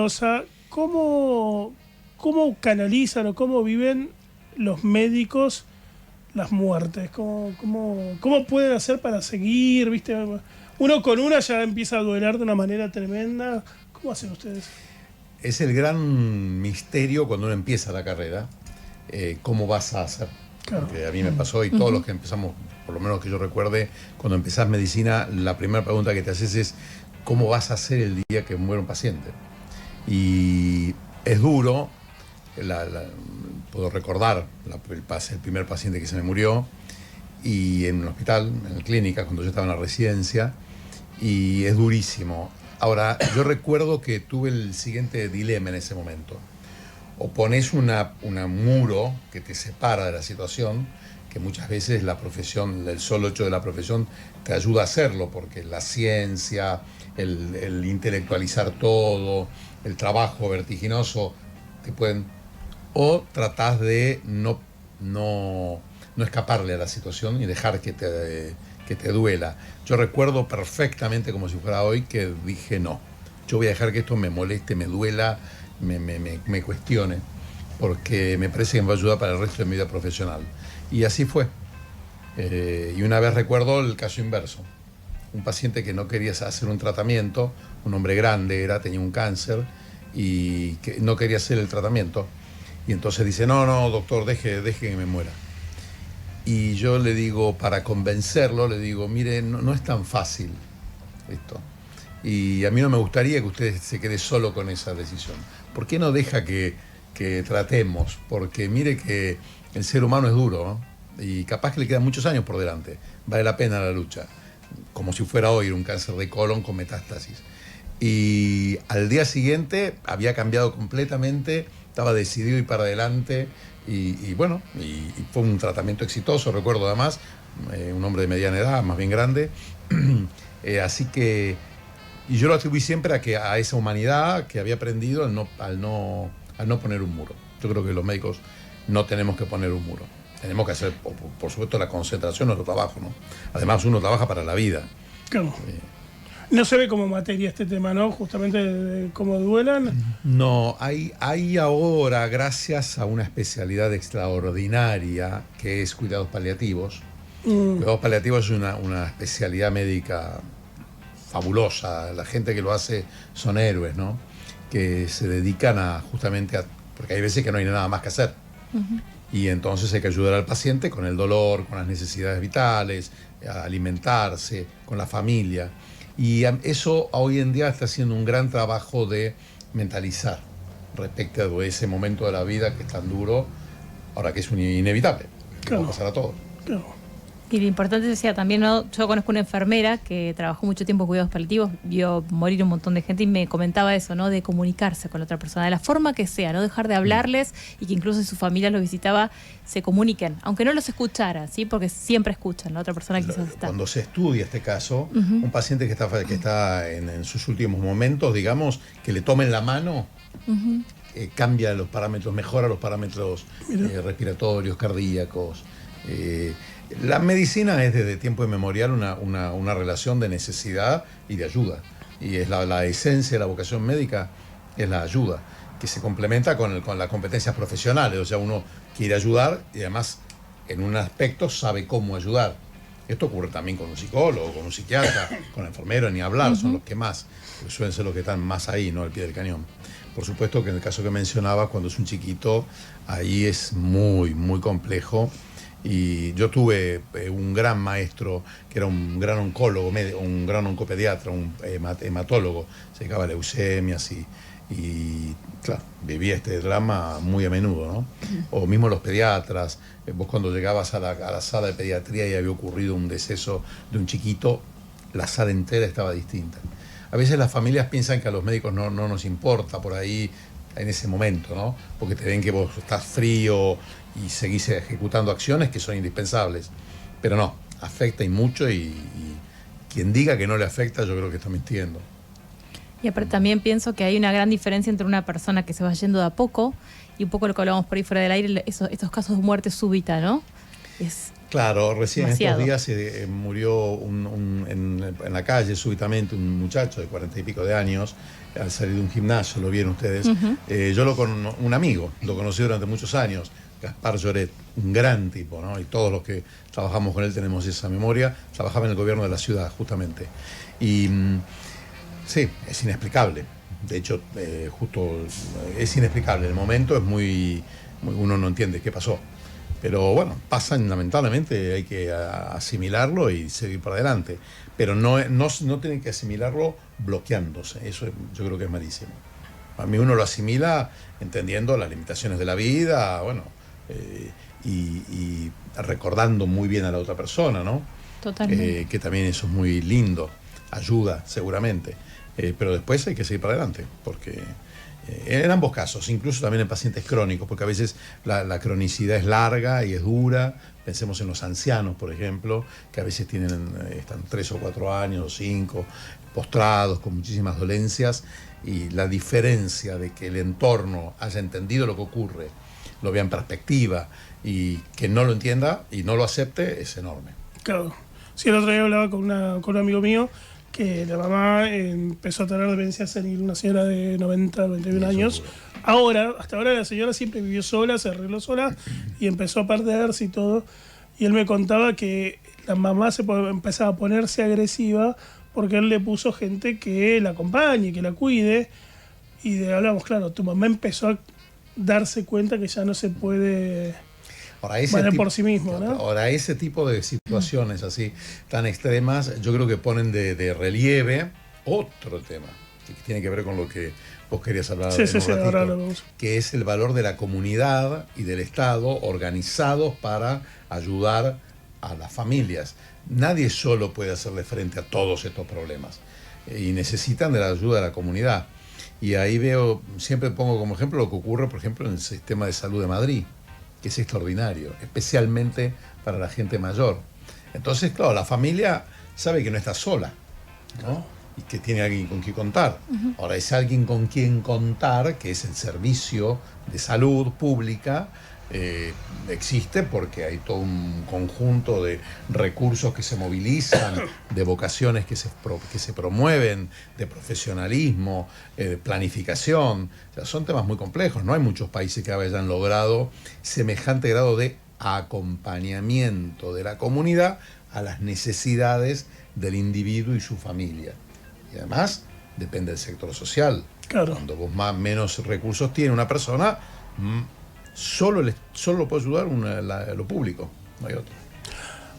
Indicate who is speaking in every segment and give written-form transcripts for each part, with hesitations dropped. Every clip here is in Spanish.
Speaker 1: Sea, ¿cómo canalizan o cómo viven los médicos las muertes? ¿Cómo pueden hacer para seguir? ¿Viste? Uno con una ya empieza a duelar de una manera tremenda. ¿Cómo hacen ustedes?
Speaker 2: Es el gran misterio cuando uno empieza la carrera, cómo vas a hacer.
Speaker 1: Claro.
Speaker 2: Porque a mí me pasó y todos los que empezamos, por lo menos que yo recuerde, cuando empezás medicina, la primera pregunta que te haces es ¿cómo vas a hacer el día que muere un paciente? Y es duro, puedo recordar el primer paciente que se me murió, y en un hospital, en la clínica, cuando yo estaba en la residencia, y es durísimo. Ahora, yo recuerdo que tuve el siguiente dilema en ese momento. O pones un muro que te separa de la situación, que muchas veces la profesión, el solo hecho de la profesión te ayuda a hacerlo, porque la ciencia, el intelectualizar todo, el trabajo vertiginoso, te pueden... O tratás de no escaparle a la situación y dejar que te duela. Yo recuerdo perfectamente, como si fuera hoy, que dije no. Yo voy a dejar que esto me moleste, me duela, me cuestione, porque me parece que me va a ayudar para el resto de mi vida profesional. Y así fue. Y una vez recuerdo el caso inverso. Un paciente que no quería hacer un tratamiento, un hombre grande tenía un cáncer y que no quería hacer el tratamiento. Y entonces dice, no, doctor, deje que me muera. Y yo le digo, para convencerlo, le digo, mire, no es tan fácil esto. Y a mí no me gustaría que usted se quede solo con esa decisión. ¿Por qué no deja que tratemos? Porque mire que el ser humano es duro, ¿no? Y capaz que le quedan muchos años por delante. Vale la pena la lucha. Como si fuera hoy un cáncer de colon con metástasis. Y al día siguiente había cambiado completamente, estaba decidido ir para adelante y bueno, y fue un tratamiento exitoso, recuerdo además, un hombre de mediana edad, más bien grande. Así que, y yo lo atribuí siempre a esa humanidad que había aprendido al no poner un muro. Yo creo que los médicos no tenemos que poner un muro. Tenemos que hacer, por supuesto, la concentración de nuestro trabajo, ¿no? Además, uno trabaja para la vida.
Speaker 1: Claro. No se ve como materia este tema, ¿no? Justamente de cómo duelan.
Speaker 2: No, hay ahora, gracias a una especialidad extraordinaria que es cuidados paliativos. Cuidados paliativos es una especialidad médica fabulosa. La gente que lo hace son héroes, ¿no? Que se dedican justamente porque hay veces que no hay nada más que hacer. Y entonces hay que ayudar al paciente con el dolor, con las necesidades vitales, a alimentarse, con la familia. Y eso hoy en día está haciendo un gran trabajo de mentalizar respecto a ese momento de la vida que es tan duro, ahora que es inevitable, que va a pasar a todos.
Speaker 1: Claro.
Speaker 3: Y lo importante decía también, ¿no? Yo conozco una enfermera que trabajó mucho tiempo en cuidados paliativos, vio morir un montón de gente y me comentaba eso, ¿no? De comunicarse con la otra persona, de la forma que sea, no dejar de hablarles y que incluso si su familia los visitaba, se comuniquen, aunque no los escuchara, ¿sí? Porque siempre escuchan, la otra persona quizás está.
Speaker 2: Cuando se estudia este caso, un paciente que está en sus últimos momentos, digamos, que le tomen la mano, cambia los parámetros, mejora los parámetros respiratorios, cardíacos. La medicina es desde tiempo inmemorial una relación de necesidad y de ayuda. Y es la esencia de la vocación médica, es la ayuda, que se complementa con las competencias profesionales. O sea, uno quiere ayudar y además en un aspecto sabe cómo ayudar. Esto ocurre también con un psicólogo, con un psiquiatra, con el enfermero, ni hablar, son los que más, porque suelen ser los que están más ahí, ¿no? Al pie del cañón. Por supuesto que en el caso que mencionaba, cuando es un chiquito, ahí es muy, muy complejo. Y yo tuve un gran maestro que era un gran oncólogo, un gran oncopediatra, un hematólogo, se dedicaba a leucemias y claro, vivía este drama muy a menudo, ¿no? O mismo los pediatras, vos cuando llegabas a la sala de pediatría y había ocurrido un deceso de un chiquito, la sala entera estaba distinta. A veces las familias piensan que a los médicos no nos importa por ahí en ese momento, ¿no? Porque te ven que vos estás frío y seguís ejecutando acciones que son indispensables. Pero no, afecta y mucho y quien diga que no le afecta yo creo que está mintiendo.
Speaker 3: Y aparte también pienso que hay una gran diferencia entre una persona que se va yendo de a poco y un poco lo que hablábamos por ahí fuera del aire, estos casos de muerte súbita, ¿no? Es
Speaker 2: Claro, recién
Speaker 3: Demasiado.
Speaker 2: estos días murió en la calle súbitamente un muchacho de 40 y pico de años al salir de un gimnasio, lo vieron ustedes. Un amigo, lo conocí durante muchos años, Gaspar Lloret, un gran tipo, ¿no? Y todos los que trabajamos con él tenemos esa memoria. Trabajaba en el gobierno de la ciudad, justamente. Y sí, es inexplicable. De hecho, es inexplicable. El momento es uno no entiende qué pasó. Pero bueno, pasan, lamentablemente, hay que asimilarlo y seguir para adelante. Pero no tienen que asimilarlo bloqueándose. Eso yo creo que es malísimo. A mí uno lo asimila entendiendo las limitaciones de la vida, bueno, y recordando muy bien a la otra persona, ¿no?
Speaker 3: Totalmente.
Speaker 2: Que también eso es muy lindo, ayuda seguramente. Pero después hay que seguir para adelante, porque en ambos casos, incluso también en pacientes crónicos, porque a veces la cronicidad es larga y es dura. Pensemos en los ancianos, por ejemplo, que a veces están 3 o 4 años, o 5, postrados, con muchísimas dolencias, y la diferencia de que el entorno haya entendido lo que ocurre, lo vea en perspectiva, y que no lo entienda y no lo acepte, es enorme.
Speaker 1: Claro. Sí, el otro día hablaba con un amigo mío que la mamá empezó a tener demencia senil, una señora de 90, 91 años. Hasta ahora la señora siempre vivió sola, se arregló sola y empezó a perderse y todo. Y él me contaba que la mamá empezaba a ponerse agresiva porque él le puso gente que la acompañe, que la cuide. Y hablamos, claro, tu mamá empezó a darse cuenta que ya no se puede valer por sí mismo, ¿no?
Speaker 2: Ahora, ese tipo de situaciones así tan extremas, yo creo que ponen de relieve otro tema que tiene que ver con lo que vos querías hablar
Speaker 1: Sí, ahora lo vemos.
Speaker 2: Que es el valor de la comunidad y del Estado organizados para ayudar a las familias. Nadie solo puede hacerle frente a todos estos problemas y necesitan de la ayuda de la comunidad. Y ahí siempre pongo como ejemplo lo que ocurre, por ejemplo, en el sistema de salud de Madrid, que es extraordinario, especialmente para la gente mayor. Entonces, claro, la familia sabe que no está sola, ¿no? Y que tiene alguien con quien contar. Ahora, es alguien con quien contar, que es el servicio de salud pública, existe porque hay todo un conjunto de recursos que se movilizan, de vocaciones que se promueven, de profesionalismo, de planificación. O sea, son temas muy complejos. No hay muchos países que hayan logrado semejante grado de acompañamiento de la comunidad a las necesidades del individuo y su familia. Y además depende del sector social.
Speaker 1: Claro.
Speaker 2: Cuando vos menos recursos tiene una persona, solo lo puede ayudar lo público, no hay otro.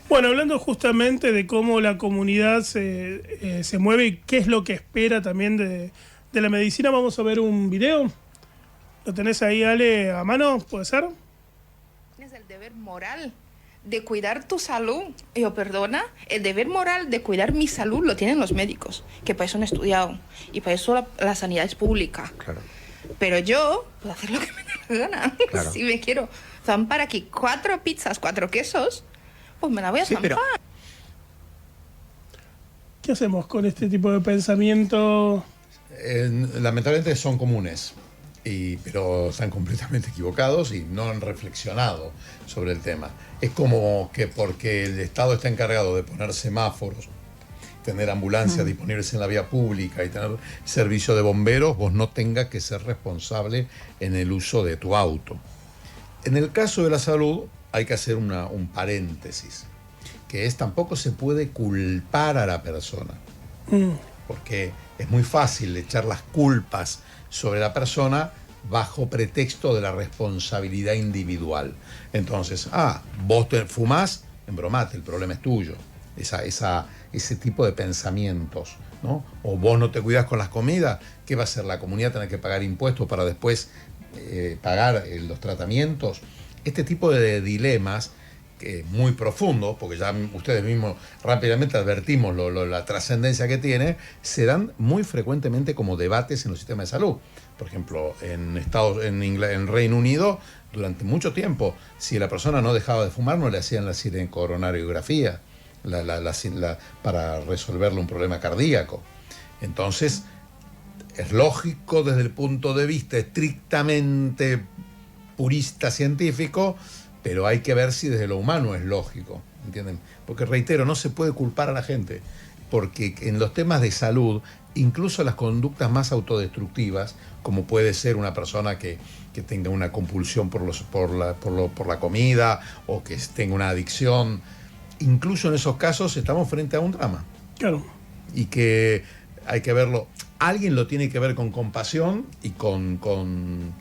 Speaker 1: Bueno, hablando justamente de cómo la comunidad se mueve y qué es lo que espera también de la medicina, vamos a ver un video. ¿Lo tenés ahí, Ale, a mano? ¿Puede ser?
Speaker 4: Tienes el deber moral de cuidar tu salud. Yo, perdona, el deber moral de cuidar mi salud lo tienen los médicos, que para eso han estudiado y para eso la sanidad es pública.
Speaker 5: Claro.
Speaker 4: Pero yo puedo hacer lo que me dé la gana.
Speaker 5: Claro.
Speaker 4: Si me quiero zampar aquí 4 pizzas, 4 quesos, pues me la voy a zampar.
Speaker 1: ¿Qué hacemos con este tipo de pensamiento?
Speaker 2: Lamentablemente son comunes, pero están completamente equivocados y no han reflexionado sobre el tema. Es como que porque el Estado está encargado de poner semáforos, tener ambulancias disponibles en la vía pública y tener servicio de bomberos, vos no tengas que ser responsable en el uso de tu auto. En el caso de la salud hay que hacer un paréntesis, que es tampoco se puede culpar a la persona, porque es muy fácil echar las culpas sobre la persona bajo pretexto de la responsabilidad individual. Entonces, vos fumás, embromate, el problema es tuyo. Ese tipo de pensamientos, ¿no? O vos no te cuidás con las comidas, ¿qué va a hacer? ¿La comunidad tener que pagar impuestos para después pagar los tratamientos? Este tipo de dilemas muy profundos, porque ya ustedes mismos rápidamente advertimos la trascendencia que tiene, se dan muy frecuentemente como debates en los sistemas de salud. Por ejemplo, en Reino Unido, durante mucho tiempo, si la persona no dejaba de fumar, no le hacían la coronariografía para resolverle un problema cardíaco. Entonces, es lógico desde el punto de vista estrictamente purista científico pero hay que ver si desde lo humano es lógico, ¿entienden? Porque reitero, no se puede culpar a la gente, porque en los temas de salud, incluso las conductas más autodestructivas, como puede ser una persona que tenga una compulsión por la comida o que tenga una adicción, incluso en esos casos estamos frente a un drama.
Speaker 1: Claro.
Speaker 2: Y que hay que verlo, alguien lo tiene que ver con compasión y con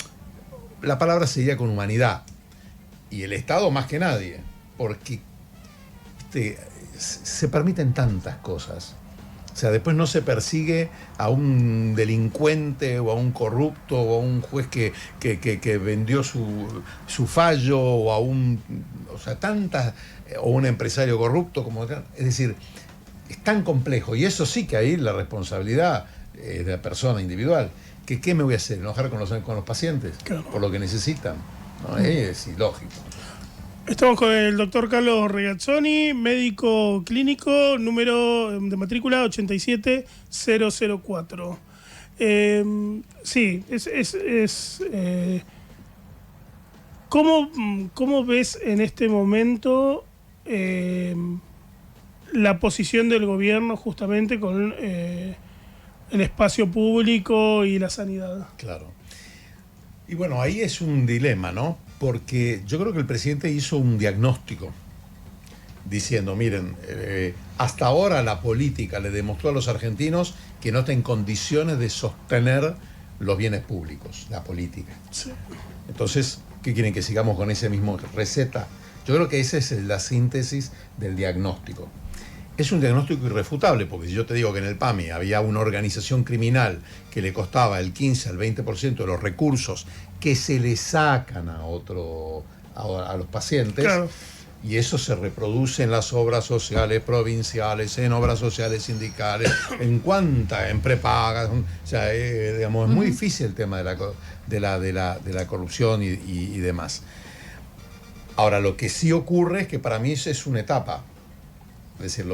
Speaker 2: la palabra sería con humanidad. Y el Estado más que nadie, porque se permiten tantas cosas. O sea, después no se persigue a un delincuente o a un corrupto o a un juez que vendió su fallo o sea, o un empresario corrupto como... Es decir, es tan complejo y eso sí que ahí la responsabilidad de la persona individual. ¿Qué me voy a hacer? ¿Enojar con los pacientes? Claro. Por lo que necesitan. ¿No? Es ilógico.
Speaker 1: Estamos con el doctor Carlos Regazzoni, médico clínico, número de matrícula 87004. Sí, ¿cómo ves en este momento la posición del gobierno justamente con el espacio público y la sanidad?
Speaker 2: Claro. Y bueno, ahí es un dilema, ¿no? Porque yo creo que el presidente hizo un diagnóstico diciendo, miren, hasta ahora la política le demostró a los argentinos que no está en condiciones de sostener los bienes públicos, la política.
Speaker 1: Sí.
Speaker 2: Entonces, ¿qué quieren? ¿Que sigamos con esa misma receta? Yo creo que esa es la síntesis del diagnóstico. Es un diagnóstico irrefutable, porque si yo te digo que en el PAMI había una organización criminal que le costaba el 15 al 20% de los recursos que se le sacan a los pacientes, claro, y eso se reproduce en las obras sociales provinciales, en obras sociales sindicales, en prepagas, o sea, digamos, es muy difícil el tema de la corrupción y demás. Ahora, lo que sí ocurre es que para mí es una etapa. Es decir,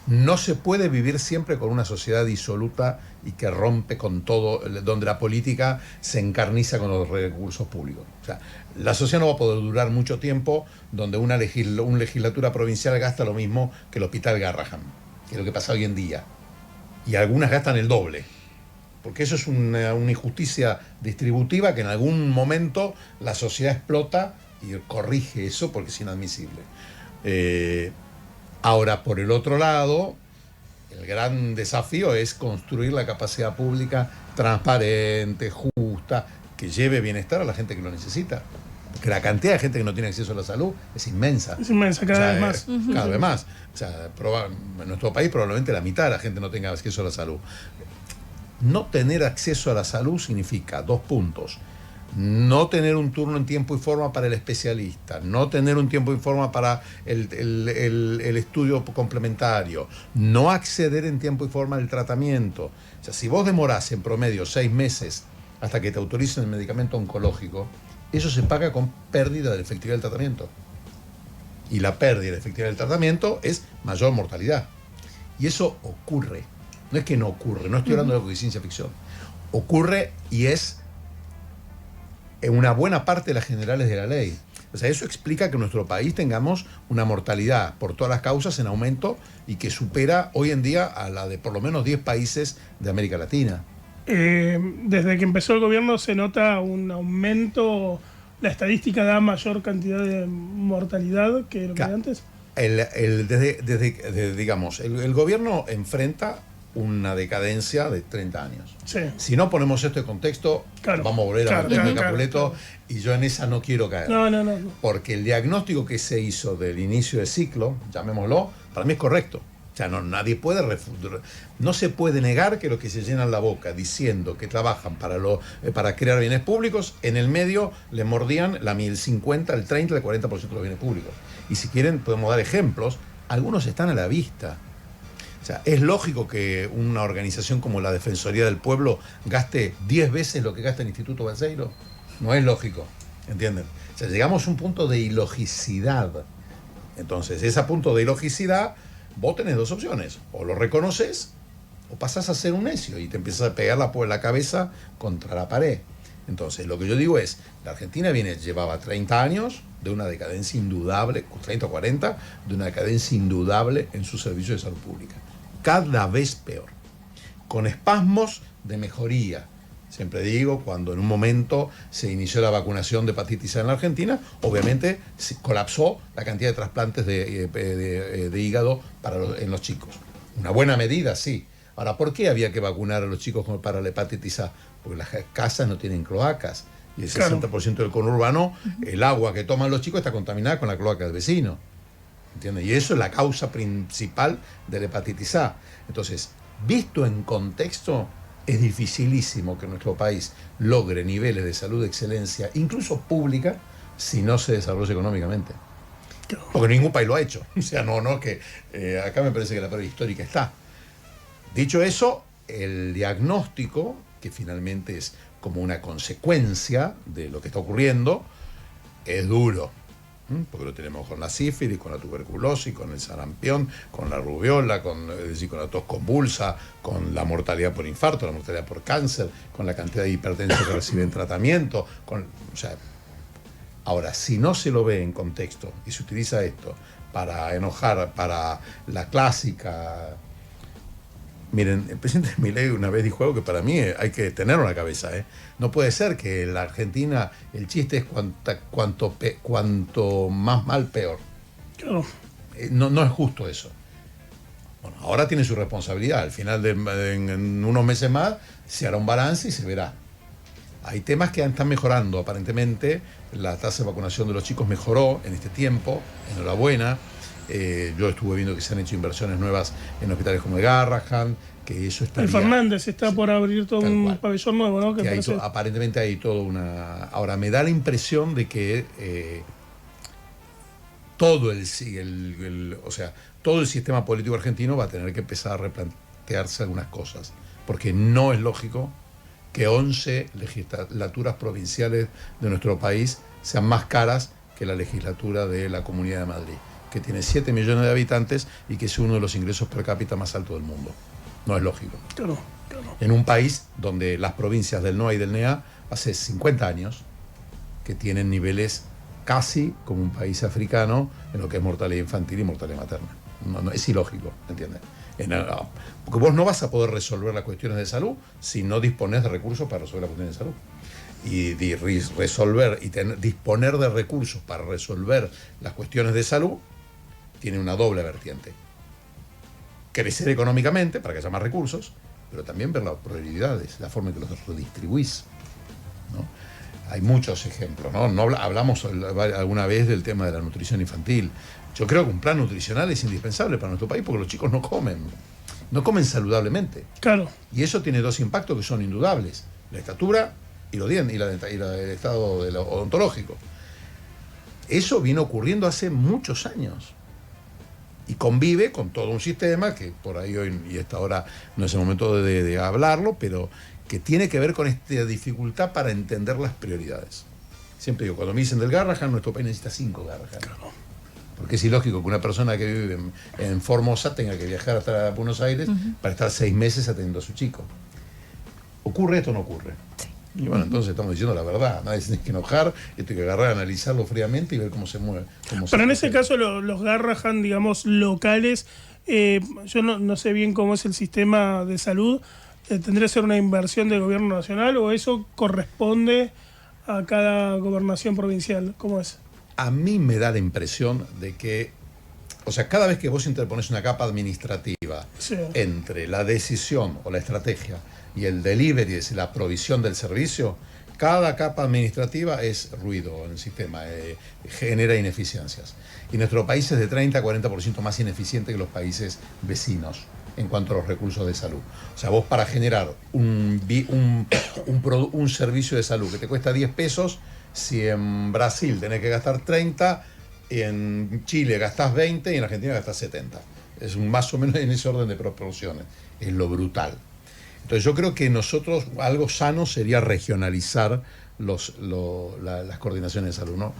Speaker 2: no se puede vivir siempre con una sociedad disoluta y que rompe con todo, donde la política se encarniza con los recursos públicos. O sea, la sociedad no va a poder durar mucho tiempo donde una legislatura provincial gasta lo mismo que el Hospital Garrahan, que es lo que pasa hoy en día. Y algunas gastan el doble. Porque eso es una injusticia distributiva que en algún momento la sociedad explota y corrige eso porque es inadmisible. Ahora, por el otro lado, el gran desafío es construir la capacidad pública transparente, justa, que lleve bienestar a la gente que lo necesita. Porque la cantidad de gente que no tiene acceso a la salud es inmensa.
Speaker 1: Es inmensa, cada vez más.
Speaker 2: Cada vez más. O sea, en nuestro país probablemente la mitad de la gente no tenga acceso a la salud. No tener acceso a la salud significa 2 puntos. No tener un turno en tiempo y forma para el especialista, no tener un tiempo y forma para el estudio complementario, no acceder en tiempo y forma al tratamiento. O sea, si vos demorás en promedio 6 meses hasta que te autoricen el medicamento oncológico, eso se paga con pérdida de la efectividad del tratamiento. Y la pérdida de la efectividad del tratamiento es mayor mortalidad. Y eso ocurre. No es que no ocurre, no estoy hablando de algo de ciencia ficción. Ocurre y es en una buena parte de las generales de la ley. O sea, eso explica que en nuestro país tengamos una mortalidad por todas las causas en aumento y que supera hoy en día a la de por lo menos 10 países de América Latina.
Speaker 1: Desde que empezó el gobierno se nota un aumento, la estadística da mayor cantidad de mortalidad que lo que era antes.
Speaker 2: Digamos, el gobierno enfrenta una decadencia de 30 años.
Speaker 1: Sí.
Speaker 2: Si no ponemos esto en contexto, claro, vamos a volver a meter Capuleto, y yo en esa no quiero caer.
Speaker 1: No.
Speaker 2: Porque el diagnóstico que se hizo del inicio del ciclo, llamémoslo, para mí es correcto. O sea, nadie puede refutar. No se puede negar que los que se llenan la boca diciendo que trabajan para crear bienes públicos, en el medio le mordían el 50, el 30, el 40% de los bienes públicos. Y si quieren podemos dar ejemplos, algunos están a la vista. O sea, es lógico que una organización como la Defensoría del Pueblo gaste 10 veces lo que gasta el Instituto Balseiro. No es lógico, ¿entienden? O sea, llegamos a un punto de ilogicidad. Entonces, ese punto de ilogicidad, vos tenés 2 opciones. O lo reconoces, o pasás a ser un necio y te empiezas a pegar la cabeza contra la pared. Entonces, lo que yo digo es, la Argentina llevaba 30 años de una decadencia indudable, 30 o 40, de una decadencia indudable en su servicio de salud pública. Cada vez peor. Con espasmos de mejoría. Siempre digo, cuando en un momento se inició la vacunación de hepatitis A en la Argentina, obviamente se colapsó la cantidad de trasplantes de hígado en los chicos. Una buena medida, sí. Ahora, ¿por qué había que vacunar a los chicos para la hepatitis A? Porque las casas no tienen cloacas. Y el 60% del conurbano, el agua que toman los chicos está contaminada con la cloaca del vecino. ¿Entiendes? Y eso es la causa principal de la hepatitis A. Entonces, visto en contexto, es dificilísimo que nuestro país logre niveles de salud de excelencia, incluso pública, si no se desarrolla económicamente. Porque ningún país lo ha hecho. O sea, que acá me parece que la prueba histórica está. Dicho eso, el diagnóstico, que finalmente es como una consecuencia de lo que está ocurriendo, es duro. Porque lo tenemos con la sífilis, con la tuberculosis, con el sarampión, con la rubiola, es decir, con la tos convulsa, con la mortalidad por infarto, la mortalidad por cáncer, con la cantidad de hipertensos que reciben tratamiento. Ahora, si no se lo ve en contexto y se utiliza esto para enojar, para la clásica... Miren, el presidente Milei una vez dijo algo que para mí hay que tenerlo en la cabeza. No puede ser que en la Argentina el chiste es cuanto más mal, peor.
Speaker 1: Claro.
Speaker 2: No es justo eso. Bueno, ahora tiene su responsabilidad. Al final, en unos meses más, se hará un balance y se verá. Hay temas que están mejorando. Aparentemente, la tasa de vacunación de los chicos mejoró en este tiempo. Enhorabuena. Yo estuve viendo que se han hecho inversiones nuevas en hospitales como el Garrahan, que eso está...
Speaker 1: El Fernández está por abrir todo un pabellón nuevo, ¿no? Que
Speaker 2: aparentemente hay toda una... Ahora, me da la impresión de que todo el sistema político argentino va a tener que empezar a replantearse algunas cosas, porque no es lógico que 11 legislaturas provinciales de nuestro país sean más caras que la legislatura de la Comunidad de Madrid, que tiene 7 millones de habitantes y que es uno de los ingresos per cápita más altos del mundo. No es lógico.
Speaker 1: Claro.
Speaker 2: En un país donde las provincias del NOA y del NEA hace 50 años que tienen niveles casi como un país africano en lo que es mortalidad infantil y mortalidad materna. No, es ilógico, ¿entiendes? Porque vos no vas a poder resolver las cuestiones de salud si no dispones de recursos para resolver las cuestiones de salud. Y disponer de recursos para resolver las cuestiones de salud tiene una doble vertiente. Crecer económicamente para que haya más recursos, pero también ver las prioridades, la forma en que los redistribuís, ¿no? Hay muchos ejemplos, ¿no? Hablamos alguna vez del tema de la nutrición infantil. Yo creo que un plan nutricional es indispensable para nuestro país porque los chicos no comen saludablemente.
Speaker 1: Claro.
Speaker 2: Y eso tiene dos impactos que son indudables: la estatura y los dientes, y el estado odontológico. Eso viene ocurriendo hace muchos años. Y convive con todo un sistema que por ahí hoy y esta hora no es el momento de hablarlo, pero que tiene que ver con esta dificultad para entender las prioridades. Siempre digo, cuando me dicen del Garrahan, nuestro país necesita 5 Garrahan. Claro. Porque es ilógico que una persona que vive en Formosa tenga que viajar hasta Buenos Aires para estar 6 meses atendiendo a su chico. ¿Ocurre esto o no ocurre? Sí. Y bueno, entonces estamos diciendo la verdad. Nadie se tiene que enojar, esto hay que agarrar, analizarlo fríamente y ver cómo se mueve.
Speaker 1: Pero en ese caso los Garrahan, digamos, locales, yo no sé bien cómo es el sistema de salud. ¿Tendría que ser una inversión del gobierno nacional o eso corresponde a cada gobernación provincial? ¿Cómo es?
Speaker 2: A mí me da la impresión de que, o sea, cada vez que vos interpones una capa administrativa entre la decisión o la estrategia y el delivery, es la provisión del servicio, cada capa administrativa es ruido en el sistema, genera ineficiencias. Y nuestro país es de 30 a 40% más ineficiente que los países vecinos en cuanto a los recursos de salud. O sea, vos para generar un servicio de salud que te cuesta 10 pesos, si en Brasil tenés que gastar 30, en Chile gastás 20 y en Argentina gastás 70. Es más o menos en ese orden de proporciones. Es lo brutal. Entonces yo creo que nosotros, algo sano sería regionalizar las coordinaciones de salud, ¿no?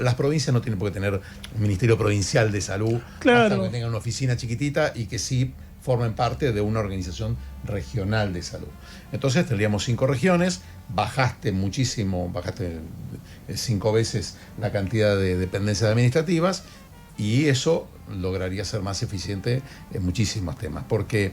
Speaker 2: Las provincias no tienen por qué tener un ministerio provincial de salud,
Speaker 1: claro,
Speaker 2: hasta que tengan una oficina chiquitita y que sí formen parte de una organización regional de salud. Entonces tendríamos 5 regiones, bajaste muchísimo, bajaste 5 veces la cantidad de dependencias administrativas, y eso lograría ser más eficiente en muchísimos temas, porque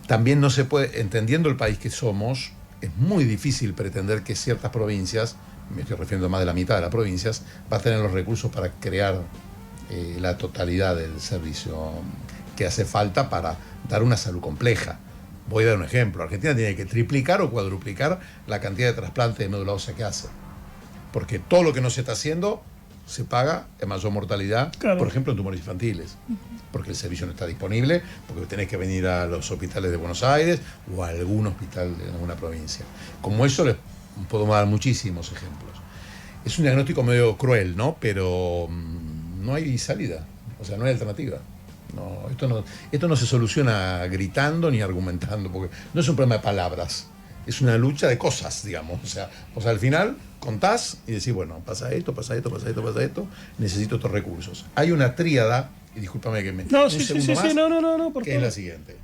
Speaker 2: también no se puede, entendiendo el país que somos, es muy difícil pretender que ciertas provincias, me estoy refiriendo a más de la mitad de las provincias, va a tener los recursos para crear la totalidad del servicio que hace falta para dar una salud compleja. Voy a dar un ejemplo. Argentina tiene que triplicar o cuadruplicar la cantidad de trasplantes de médula ósea que hace, porque todo lo que no se está haciendo se paga en mayor mortalidad,
Speaker 1: claro,
Speaker 2: por ejemplo en tumores infantiles, porque el servicio no está disponible, porque tenés que venir a los hospitales de Buenos Aires o a algún hospital de alguna provincia. Como eso les puedo dar muchísimos ejemplos. Es un diagnóstico medio cruel, ¿no? Pero no hay salida, o sea, no hay alternativa. No, esto no se soluciona gritando ni argumentando, porque no es un problema de palabras, es una lucha de cosas, digamos. O sea, al final contás y decís, bueno, pasa esto, pasa esto, pasa esto, pasa esto, necesito estos recursos. Hay una tríada, y discúlpame que me...
Speaker 1: No, sí, no, por
Speaker 2: que
Speaker 1: favor.
Speaker 2: es la siguiente.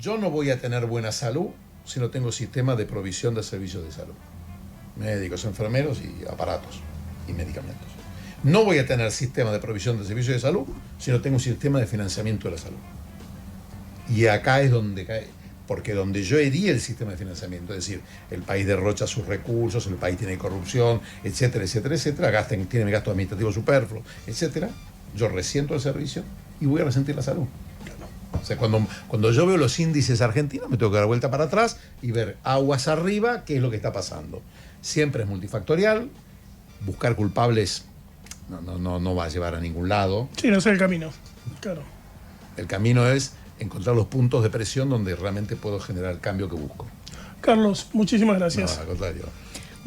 Speaker 2: Yo no voy a tener buena salud si no tengo sistema de provisión de servicios de salud. Médicos, enfermeros y aparatos y medicamentos. No voy a tener sistema de provisión de servicios de salud si no tengo un sistema de financiamiento de la salud. Y acá es donde cae, porque donde yo herí el sistema de financiamiento, es decir, el país derrocha sus recursos, el país tiene corrupción, etcétera, etcétera, etcétera, tiene gastos administrativos superfluos, etcétera, yo resiento el servicio y voy a resentir la salud. O sea, cuando yo veo los índices argentinos, me tengo que dar vuelta para atrás y ver aguas arriba qué es lo que está pasando. Siempre es multifactorial, buscar culpables no va a llevar a ningún lado.
Speaker 1: Sí, no es el camino, claro.
Speaker 2: El camino es encontrar los puntos de presión donde realmente puedo generar el cambio que busco.
Speaker 1: Carlos, muchísimas gracias.
Speaker 2: No, al contrario.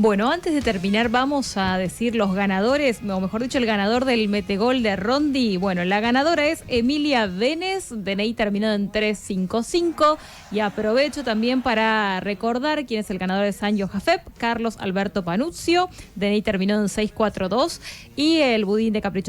Speaker 3: Bueno, antes de terminar vamos a decir los ganadores, o mejor dicho, el ganador del Metegol de Rondi. Bueno, la ganadora es Emilia Benes, DNI terminado en 355. Y aprovecho también para recordar quién es el ganador de San Jafep, Carlos Alberto Panuzio, DNI terminado en 642. Y el budín de Capricho